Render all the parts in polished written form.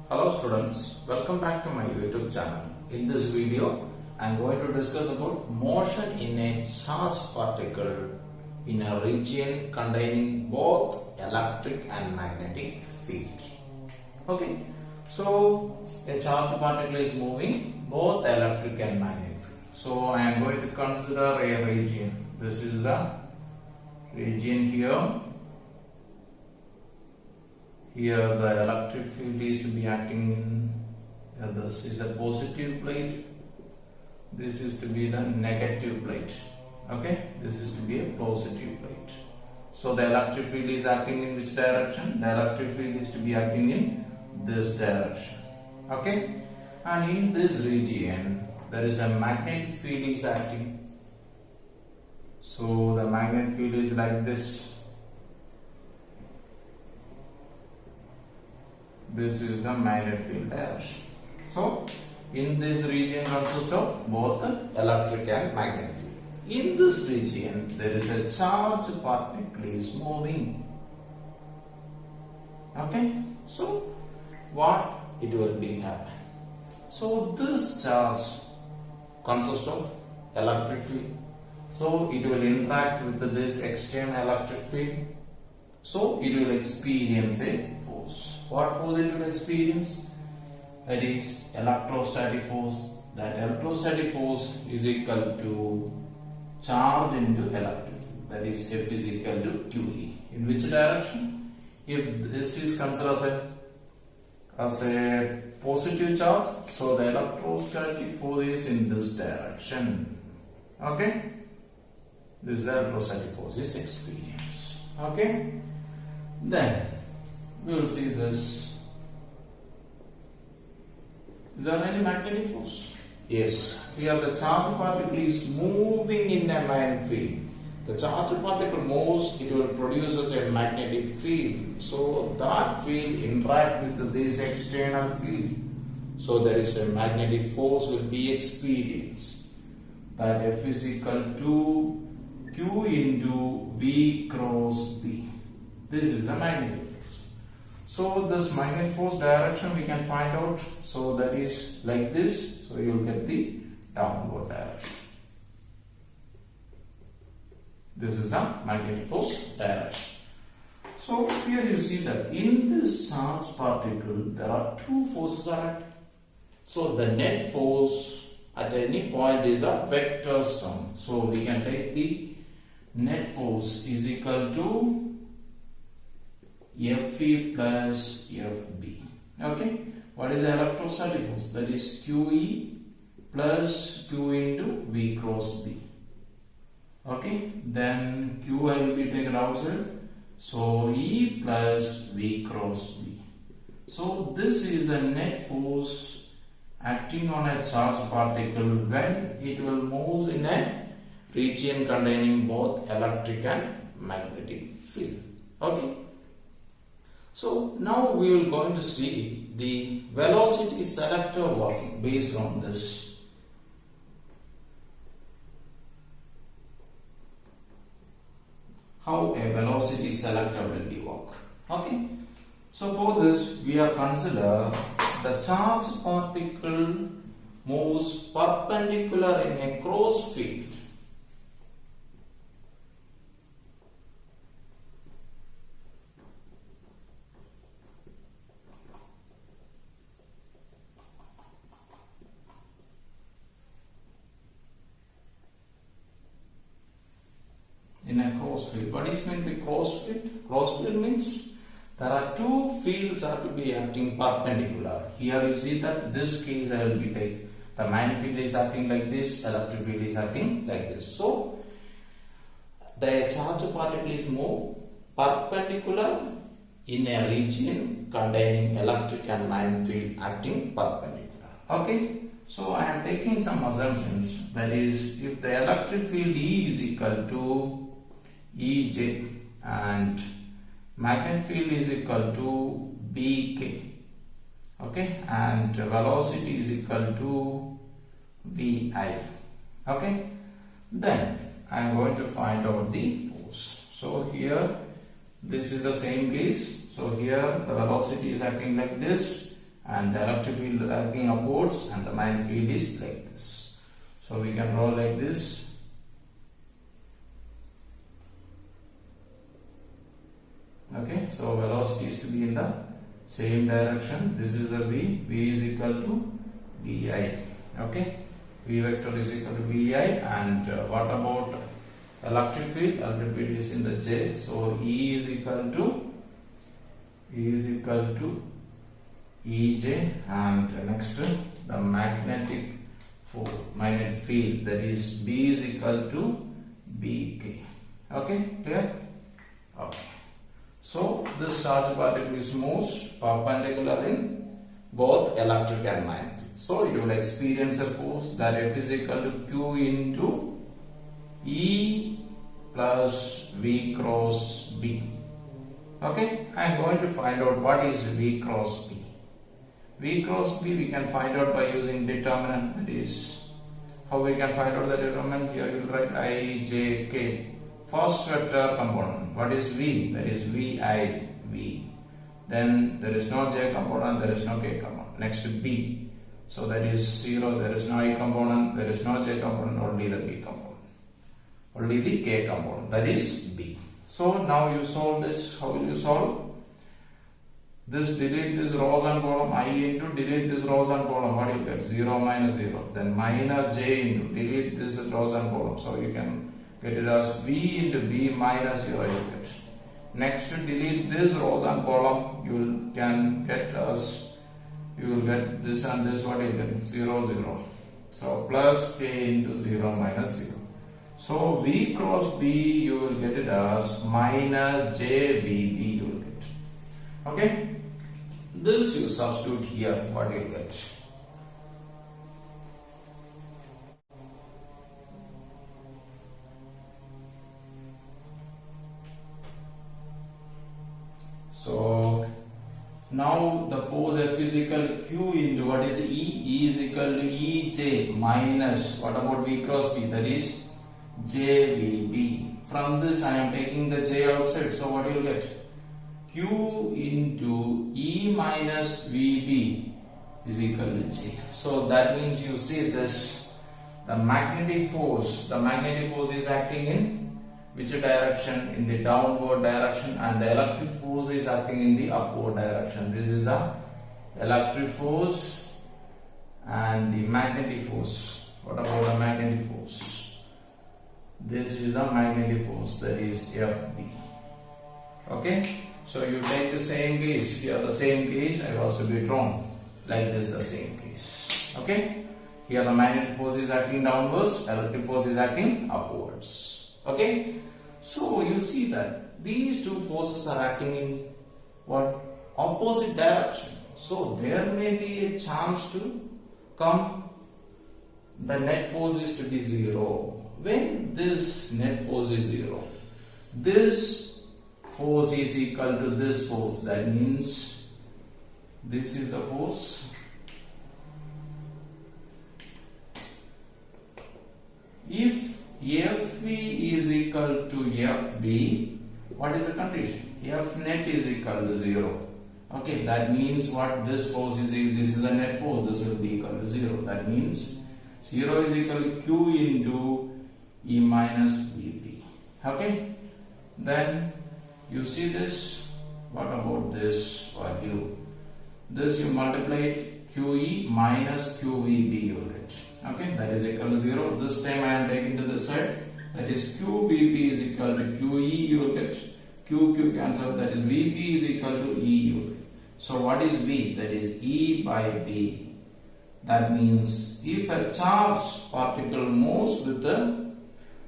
Hello students, welcome back to my YouTube channel. In this video, I am going to discuss about motion in a charged particle in a region containing both electric and magnetic field. Okay, so a charged particle is moving both electric and magnetic field. So I am going to consider a region. This is the region here. Here the electric field is to be acting in, this is a positive plate, this is to be the negative plate, okay, this is to be a positive plate. So the electric field is acting in which direction? The electric field is to be acting in this direction, okay, and in this region there is a magnetic field is acting. So the magnetic field is like this. This is the magnetic field direction. So, in this region consists of both electric and magnetic field. In this region, there is a charged particle is moving. Okay. So, what it will be happen? So, this charge consists of electric field. So, it will interact with this external electric field. So, it will experience a force. What force it will experience? That is electrostatic force. That electrostatic force is equal to charge into electric field. That is F is equal to QE. In which direction? If this is considered as a positive charge, so the electrostatic force is in this direction. Okay? This is the electrostatic force is experienced. Okay? Then we will see this. Is there any magnetic force? Yes. Here the charged particle is moving in a magnetic field. The charged particle moves, it will produce a magnetic field. So that field interact with this external field. So there is a magnetic force will be experienced. That F is equal to Q into V cross B. This is the magnetic force. So this magnetic force direction we can find out. So that is like this. So you will get the downward direction. This is the magnetic force direction. So here you see that in this charged particle there are two forces acting. So the net force at any point is a vector sum. So we can take the net force is equal to Fe plus Fb. Okay. What is the electrostatic force? That is QE plus Q into V cross B. Okay. Then Q I will be taken outside. So E plus V cross B. So this is the net force acting on a charged particle when it will move in a region containing both electric and magnetic field. Okay. So now we will going to see the velocity selector working based on this. How a velocity selector will be work. Okay. So for this we are consider the charged particle moves perpendicular in a cross field. In a cross field. What is meant by cross field? Cross field means there are two fields are to be acting perpendicular. Here you see that this case I will be taking. The magnetic field is acting like this, electric field is acting like this. So the charged particle is moved perpendicular in a region containing electric and magnetic field acting perpendicular. Okay. So I am taking some assumptions. That is, if the electric field E is equal to Ej and magnetic field is equal to Bk, okay, and velocity is equal to Vi, okay, then I am going to find out the force. So here this is the same case. So here the velocity is acting like this and the electric field acting upwards, and the magnetic field is like this. So we can draw like this. Okay, so velocity is to be in the same direction. This is the V. V is equal to VI. Okay, V vector is equal to VI. And what about electric field? Electric field is in the J. So E is equal to EJ. And next the magnetic field, that is B is equal to BK. Okay, clear? Okay. So this charge particle is most perpendicular in both electric and magnetic. So you will experience a force that F is equal to Q into E plus V cross B. Okay, I am going to find out what is V cross B. V cross B we can find out by using determinant. That is, how we can find out the determinant? Here you will write I, J, K. First vector component, what is V? That is VI, V. Then there is no J component, there is no K component. Next B. So that is 0, there is no I component, there is no J component, only the B component. Only the K component, that is B. So now you solve this. How will you solve? This, delete this rows and column, I into delete this rows and column, what do you get? 0 minus 0. Then minus J into delete this rows and column. So you can get it as V into B minus 0 you get. Next to delete this rows and column, you can get as, you will get this and this, what you get? 0, 0. So plus K into 0 minus 0. So V cross B you will get it as minus JVB you will get. Okay. This you substitute here, what you will get? So now the force F is equal to Q into what is E? E is equal to EJ minus, what about V cross B? That is JVB. From this I am taking the J outside. So what you will get? Q into E minus VB is equal to J. So that means you see this, the magnetic force is acting in which direction? In the downward direction, and the electric force is acting in the upward direction. This is the electric force and the magnetic force. What about the magnetic force? This is the magnetic force, that is FB. Okay, so you take the same case. Here the same case I was to be drawn like this, the same case. Okay, here the magnetic force is acting downwards, electric force is acting upwards. Okay, so you see that these two forces are acting in what? Opposite direction. So there may be a chance to come, the net force is to be 0. When this net force is 0, this force is equal to this force. That means this is the force. If FV is equal to FB, what is the condition? F net is equal to 0. Okay, that means what? This force is, this is a net force, this will be equal to 0. That means 0 is equal to Q into E minus VB. Okay, then you see this. What about this value? This you multiply it, QE minus QVB you will get. Okay, that is equal to 0. This time I am taking to the side. That is QVB is equal to QE you will get. QQ cancel, that is VB is equal to E you will get. So what is V? That is E by B. That means if a charged particle moves with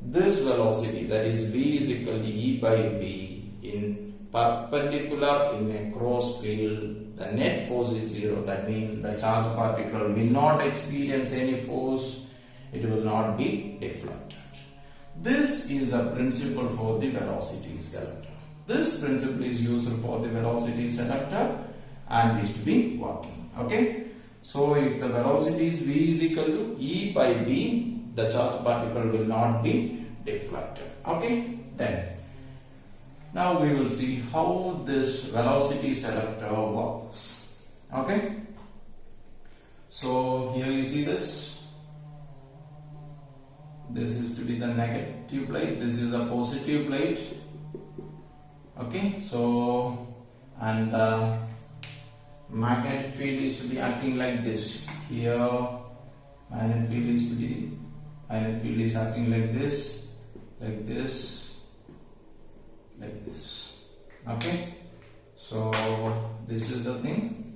this velocity, that is V is equal to E by B, in perpendicular in a cross field, the net force is 0. That means the charged particle will not experience any force, it will not be deflected. This is the principle for the velocity selector. This principle is used for the velocity selector and is to be working. Okay, so if the velocity is V is equal to E by B, the charged particle will not be deflected. Okay, then now we will see how this velocity selector works. Okay, So here you see this. This is to be the negative plate. This is the positive plate. Okay. So and the magnetic field is to be acting like this. Here magnetic field is acting like this, like this, like this. Okay. So this is the thing.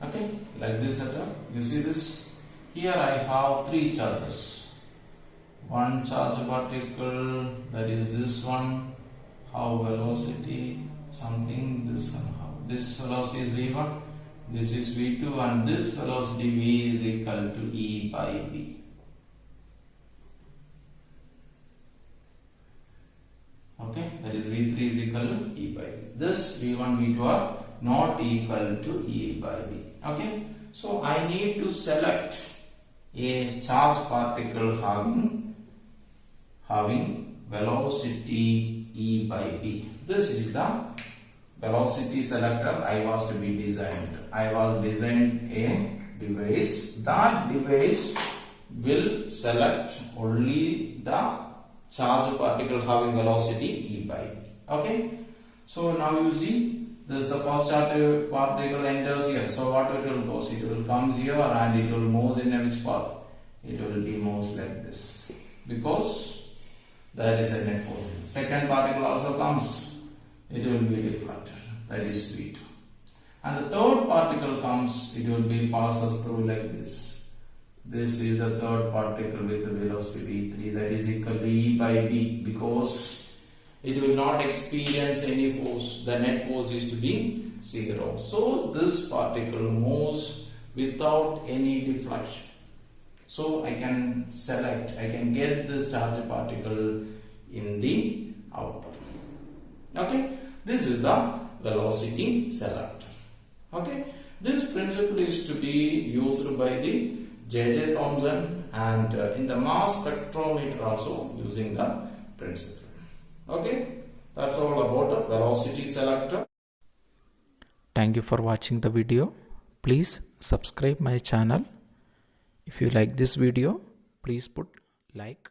Okay, like this setup. You see this? Here I have three charges. One charge particle, that is this one, how velocity, something, this one, how. This velocity is V1, this is V2, and this velocity V is equal to E by B. Okay, that is V3 is equal to E by B. This V1, V2 are not equal to E by B. Okay, so I need to select a charge particle having velocity E by B. This is the velocity selector I was to be designed. I was designed a device. That device will select only the charge particle having velocity E by B. Okay, so now you see. This is the first charge particle enters here. So what it will go? It will come here and it will move in which path? It will be moves like this. Because that is a net force. Second particle also comes. It will be deflected. That is V2. And the third particle comes. It will be passes through like this. This is the third particle with the velocity V3. That is equal to E by B. Because it will not experience any force. The net force is to be 0. So this particle moves without any deflection. So I can get this charge particle in the output. Okay, this is the velocity selector. Okay, this principle is to be used by the J.J. Thomson, and in the mass spectrometer also using the principle. Okay, that's all about the velocity selector. Thank you for watching the video. Please subscribe my channel. If you like this video, please put like